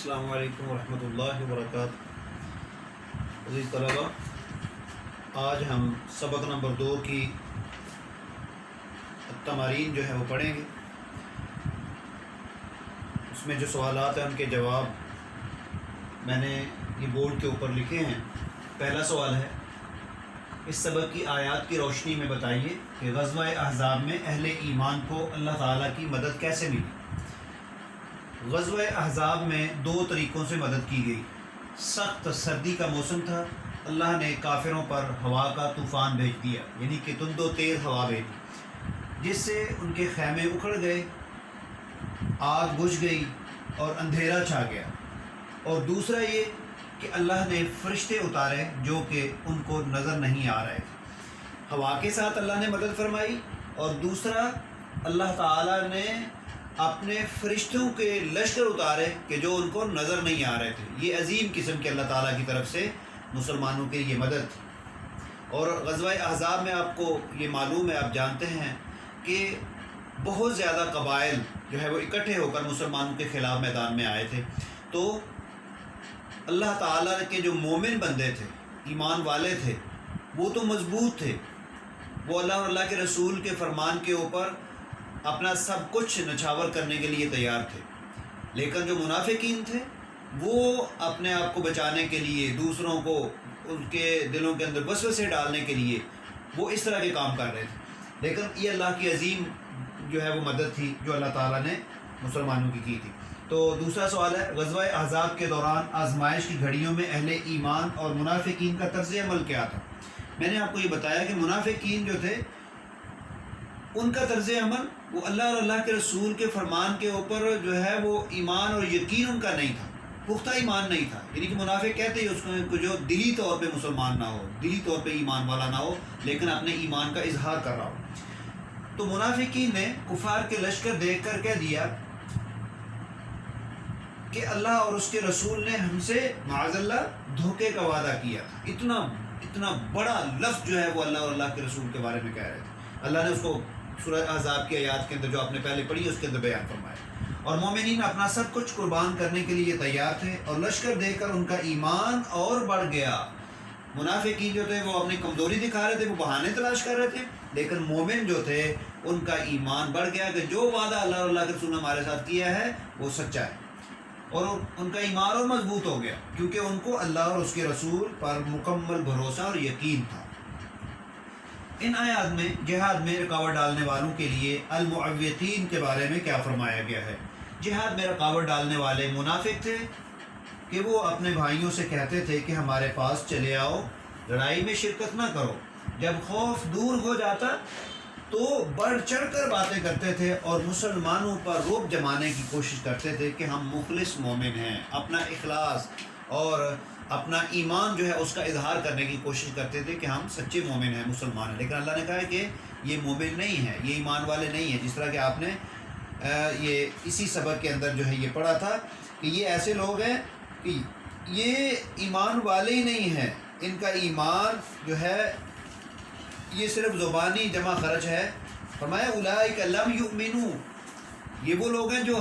السلام علیکم ورحمۃ اللہ وبرکاتہ۔ عزیز طلبہ، آج ہم سبق نمبر 2 کی تمارین جو ہے وہ پڑھیں گے۔ اس میں جو سوالات ہیں ان کے جواب میں نے یہ بورڈ کے اوپر لکھے ہیں۔ پہلا سوال ہے، اس سبق کی آیات کی روشنی میں بتائیے کہ غزوہ احزاب میں اہل ایمان کو اللہ تعالیٰ کی مدد کیسے ملی۔ غزوہ احزاب میں 2 طریقوں سے مدد کی گئی۔ سخت سردی کا موسم تھا، اللہ نے کافروں پر ہوا کا طوفان بھیج دیا، یعنی کہ تند و تیز ہوا بھیجی، جس سے ان کے خیمے اکھڑ گئے، آگ بجھ گئی اور اندھیرا چھا گیا۔ اور دوسرا یہ کہ اللہ نے فرشتے اتارے جو کہ ان کو نظر نہیں آ رہے تھے۔ ہوا کے ساتھ اللہ نے مدد فرمائی، اور دوسرا اللہ تعالیٰ نے اپنے فرشتوں کے لشکر اتارے کہ جو ان کو نظر نہیں آ رہے تھے۔ یہ عظیم قسم کے اللہ تعالیٰ کی طرف سے مسلمانوں کے یہ مدد تھی۔ اور غزوہ احزاب میں آپ کو یہ معلوم ہے، آپ جانتے ہیں کہ بہت زیادہ قبائل جو ہے وہ اکٹھے ہو کر مسلمانوں کے خلاف میدان میں آئے تھے۔ تو اللہ تعالیٰ کے جو مومن بندے تھے، ایمان والے تھے، وہ تو مضبوط تھے، وہ اللہ اور اللہ کے رسول کے فرمان کے اوپر اپنا سب کچھ نچھاور کرنے کے لیے تیار تھے۔ لیکن جو منافقین تھے وہ اپنے آپ کو بچانے کے لیے، دوسروں کو ان کے دلوں کے اندر وسوسے ڈالنے کے لیے وہ اس طرح کے کام کر رہے تھے۔ لیکن یہ اللہ کی عظیم جو ہے وہ مدد تھی جو اللہ تعالیٰ نے مسلمانوں کی تھی۔ تو دوسرا سوال ہے، غزوہ احزاب کے دوران آزمائش کی گھڑیوں میں اہل ایمان اور منافقین کا طرز عمل کیا تھا؟ میں نے آپ کو یہ بتایا کہ منافقین جو تھے ان کا طرز عمل وہ اللہ اور اللہ کے رسول کے فرمان کے اوپر جو ہے وہ ایمان اور یقین ان کا نہیں تھا، پختہ ایمان نہیں تھا۔ یعنی کہ منافق کہتے ہیں اس کو جو دلی طور پہ مسلمان نہ ہو، دلی طور پہ ایمان والا نہ ہو، لیکن اپنے ایمان کا اظہار کر رہا ہو۔ تو منافقین نے کفار کے لشکر دیکھ کر کہہ دیا کہ اللہ اور اس کے رسول نے ہم سے معاذ اللہ دھوکے کا وعدہ کیا تھا۔ اتنا بڑا لفظ جو ہے وہ اللہ اور اللہ کے رسول کے بارے میں کہہ رہے تھے۔ اللہ نے اس کو سورہ احزاب کی آیات کے اندر جو آپ نے پہلے پڑھی اس کے اندر بیان فرمایا۔ اور مومنین اپنا سب کچھ قربان کرنے کے لیے تیار تھے، اور لشکر دیکھ کر ان کا ایمان اور بڑھ گیا۔ منافقین جو تھے وہ اپنی کمزوری دکھا رہے تھے، وہ بہانے تلاش کر رہے تھے، لیکن مومن جو تھے ان کا ایمان بڑھ گیا کہ جو وعدہ اللہ اور اللہ کے رسول نے ہمارے ساتھ کیا ہے وہ سچا ہے، اور ان کا ایمان اور مضبوط ہو گیا، کیونکہ ان کو اللہ اور اس کے رسول پر مکمل بھروسہ اور یقین تھا۔ ان آیات میں جہاد میں رکاوٹ ڈالنے والوں کے لیے المعوقین کے بارے میں کیا فرمایا گیا ہے؟ جہاد میں رکاوٹ ڈالنے والے منافق تھے کہ وہ اپنے بھائیوں سے کہتے تھے کہ ہمارے پاس چلے آؤ، لڑائی میں شرکت نہ کرو۔ جب خوف دور ہو جاتا تو بڑھ چڑھ کر باتیں کرتے تھے اور مسلمانوں پر رعب جمانے کی کوشش کرتے تھے کہ ہم مخلص مومن ہیں، اپنا اخلاص اور اپنا ایمان جو ہے اس کا اظہار کرنے کی کوشش کرتے تھے کہ ہم سچے مومن ہیں، مسلمان ہیں۔ لیکن اللہ نے کہا ہے کہ یہ مومن نہیں ہیں، یہ ایمان والے نہیں ہیں، جس طرح کہ آپ نے یہ اسی سبق کے اندر جو ہے یہ پڑھا تھا کہ یہ ایسے لوگ ہیں کہ یہ ایمان والے ہی نہیں ہیں، ان کا ایمان جو ہے یہ صرف زبانی جمع خرچ ہے۔ فرمایا اولئک لم یؤمنوا، یہ وہ لوگ ہیں جو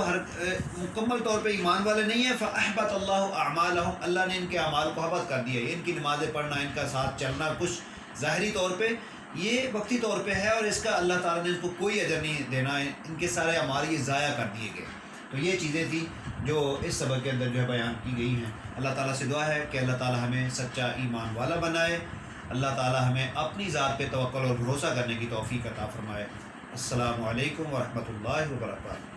مکمل طور پہ ایمان والے نہیں ہیں۔ فاحبط اللہ اعمالهم، اللہ نے ان کے اعمال کو حبط کر دیا۔ ان کی نمازیں پڑھنا، ان کا ساتھ چلنا کچھ ظاہری طور پہ یہ وقتی طور پہ ہے، اور اس کا اللہ تعالیٰ نے ان کو کوئی اجر نہیں دینا ہے، ان کے سارے اعمال یہ ضائع کر دیے گئے۔ تو یہ چیزیں تھیں جو اس سبق کے اندر جو ہے بیان کی گئی ہیں۔ اللہ تعالیٰ سے دعا ہے کہ اللہ تعالیٰ ہمیں سچا ایمان والا بنائے، اللہ تعالیٰ ہمیں اپنی ذات پہ توکل اور بھروسہ کرنے کی توفیق عطا فرمائے۔ السلام علیکم ورحمۃ اللہ وبرکاتہ۔